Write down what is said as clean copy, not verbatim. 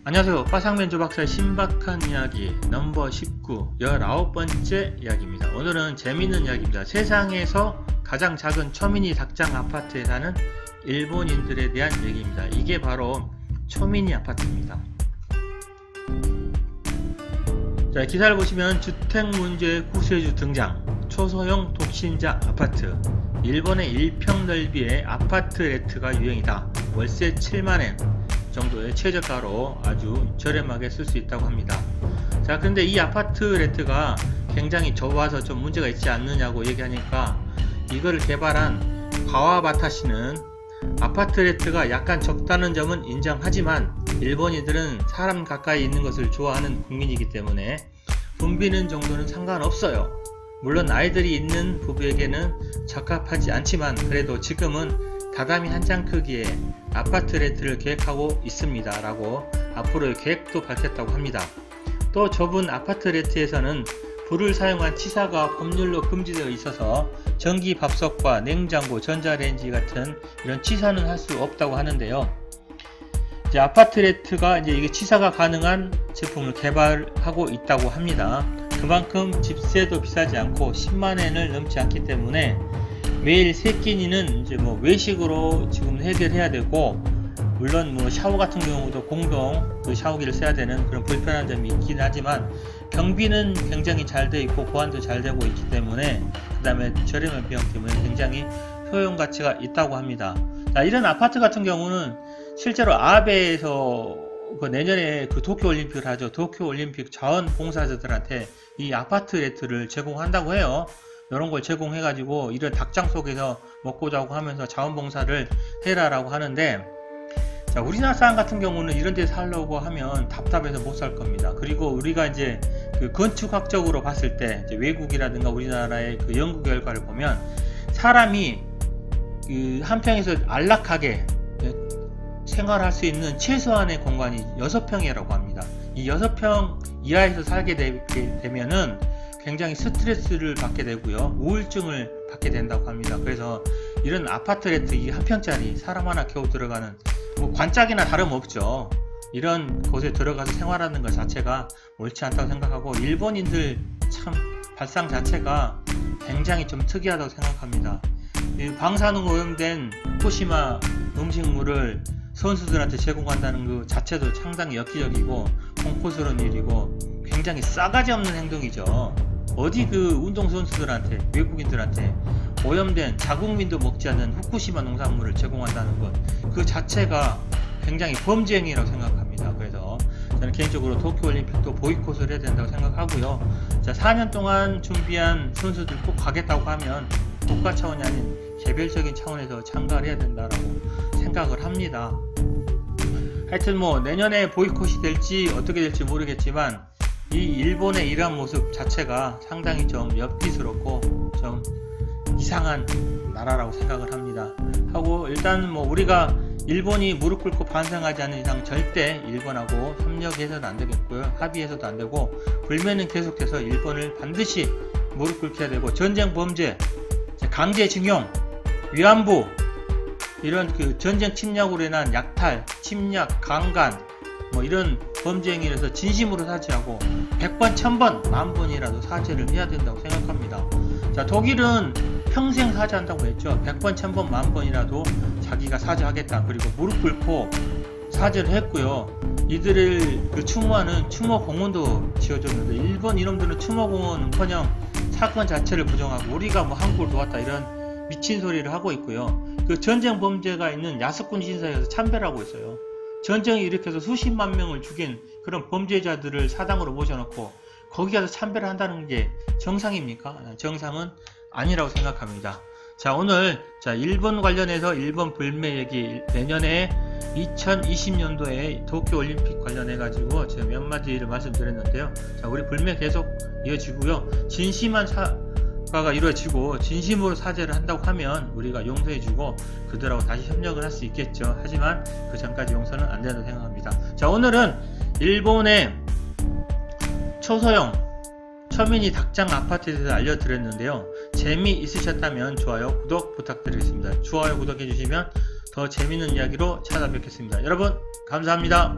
안녕하세요. 빠상맨조 박사의 신박한 이야기 넘버 19 19번째 이야기입니다. 오늘은 재밌는 이야기입니다. 세상에서 가장 작은 초미니 닭장 아파트에 사는 일본인들에 대한 얘기입니다. 이게 바로 초미니 아파트입니다. 자, 기사를 보시면 주택문제의 구세주 등장, 초소형 독신자 아파트, 일본의 1평 넓이의 아파트 레트가 유행이다. 월세 7만엔 정도의 최저가로 아주 저렴하게 쓸 수 있다고 합니다. 자, 근데 이 아파트 레트가 굉장히 좁아서 좀 문제가 있지 않느냐고 얘기하니까, 이거를 개발한 가와바타시는 아파트 레트가 약간 적다는 점은 인정하지만 일본인들은 사람 가까이 있는 것을 좋아하는 국민이기 때문에 붐비는 정도는 상관없어요. 물론 아이들이 있는 부부에게는 적합하지 않지만 그래도 지금은 다다미 한 장 크기의 아파트 레트를 계획하고 있습니다 라고 앞으로의 계획도 밝혔다고 합니다. 또 좁은 아파트 레트에서는 불을 사용한 치사가 법률로 금지되어 있어서 전기 밥솥과 냉장고, 전자레인지 같은 이런 치사는 할 수 없다고 하는데요. 이제 아파트 레트가 이게 치사가 가능한 제품을 개발하고 있다고 합니다. 그만큼 집세도 비싸지 않고 10만엔을 넘지 않기 때문에 매일 세 끼니는 이제 외식으로 지금 해결해야 되고, 물론 샤워 같은 경우도 공동 그 샤워기를 써야 되는 그런 불편한 점이 있긴 하지만 경비는 굉장히 잘 되어 있고 보안도 잘 되고 있기 때문에, 그 다음에 저렴한 비용 때문에 굉장히 효용 가치가 있다고 합니다. 자, 이런 아파트 같은 경우는 실제로 아베에서 내년에 도쿄올림픽을 하죠. 도쿄올림픽 자원봉사자들한테 이 아파트 레트를 제공한다고 해요. 이런 걸 제공해가지고 이런 닭장 속에서 먹고 자고 하면서 자원봉사를 해라라고 하는데, 자, 우리나라 사람 같은 경우는 이런 데 살려고 하면 답답해서 못 살 겁니다. 그리고 우리가 이제 건축학적으로 봤을 때 외국이라든가 우리나라의 연구 결과를 보면 사람이 한 평에서 안락하게 생활할 수 있는 최소한의 공간이 6평이라고 합니다. 이 6평 이하에서 살게 되면은 굉장히 스트레스를 받게 되고요, 우울증을 받게 된다고 합니다. 그래서 이런 아파트 레트 이 한 평짜리 사람 하나 겨우 들어가는 관짝이나 다름없죠. 이런 곳에 들어가서 생활하는 것 자체가 옳지 않다고 생각하고, 일본인들 참 발상 자체가 굉장히 좀 특이하다고 생각합니다. 방사능 오염된 후쿠시마 음식물을 선수들한테 제공한다는 그 자체도 상당히 엽기적이고 공포스러운 일이고 굉장히 싸가지 없는 행동이죠. 어디 운동선수들한테, 외국인들한테 오염된 자국민도 먹지 않는 후쿠시마 농산물을 제공한다는 것, 그 자체가 굉장히 범죄 행위라고 생각합니다. 그래서 저는 개인적으로 도쿄올림픽도 보이콧을 해야 된다고 생각하고요. 자, 4년 동안 준비한 선수들 꼭 가겠다고 하면 국가 차원이 아닌 개별적인 차원에서 참가를 해야 된다라고 생각을 합니다. 하여튼 내년에 보이콧이 될지 어떻게 될지 모르겠지만 이 일본의 이러한 모습 자체가 상당히 좀 엽기스럽고 좀 이상한 나라라고 생각을 합니다. 하고 일단 우리가 일본이 무릎 꿇고 반성하지 않는 이상 절대 일본하고 협력해서는 안 되겠고요, 합의해서도 안 되고, 불매는 계속해서 일본을 반드시 무릎 꿇게 되고, 전쟁 범죄, 강제징용, 위안부, 이런 전쟁 침략으로 인한 약탈, 침략, 강간 이런 범죄 행위를 해서 진심으로 사죄하고 100번, 1000번, 10,000번이라도 사죄를 해야 된다고 생각합니다. 자, 독일은 평생 사죄한다고 했죠. 100번, 1000번, 10,000번이라도 자기가 사죄하겠다. 그리고 무릎 꿇고 사죄를 했고요. 이들을 추모하는 추모공원도 지어줬는데, 일본 이놈들은 추모공원은커녕 사건 자체를 부정하고 우리가 한국을 도왔다 이런 미친 소리를 하고 있고요. 전쟁 범죄가 있는 야스쿠니 신사에서 참배를 하고 있어요. 전쟁이 일으켜서 수십만 명을 죽인 그런 범죄자들을 사당으로 모셔놓고 거기 가서 참배를 한다는 게 정상입니까? 정상은 아니라고 생각합니다. 자, 오늘 일본 관련해서 일본 불매 얘기, 내년에 2020년도에 도쿄올림픽 관련해 가지고 제가 몇 마디를 말씀드렸는데요. 자, 우리 불매 계속 이어지고요. 진심한 사과가 이루어지고 진심으로 사죄를 한다고 하면 우리가 용서해주고 그들하고 다시 협력을 할 수 있겠죠. 하지만 그 전까지 용서는 안 된다고 생각합니다. 자, 오늘은 일본의 초소형 초미니 닭장 아파트에 대해서 알려드렸는데요. 재미있으셨다면 좋아요, 구독 부탁드리겠습니다. 좋아요, 구독해주시면 더 재밌는 이야기로 찾아뵙겠습니다. 여러분 감사합니다.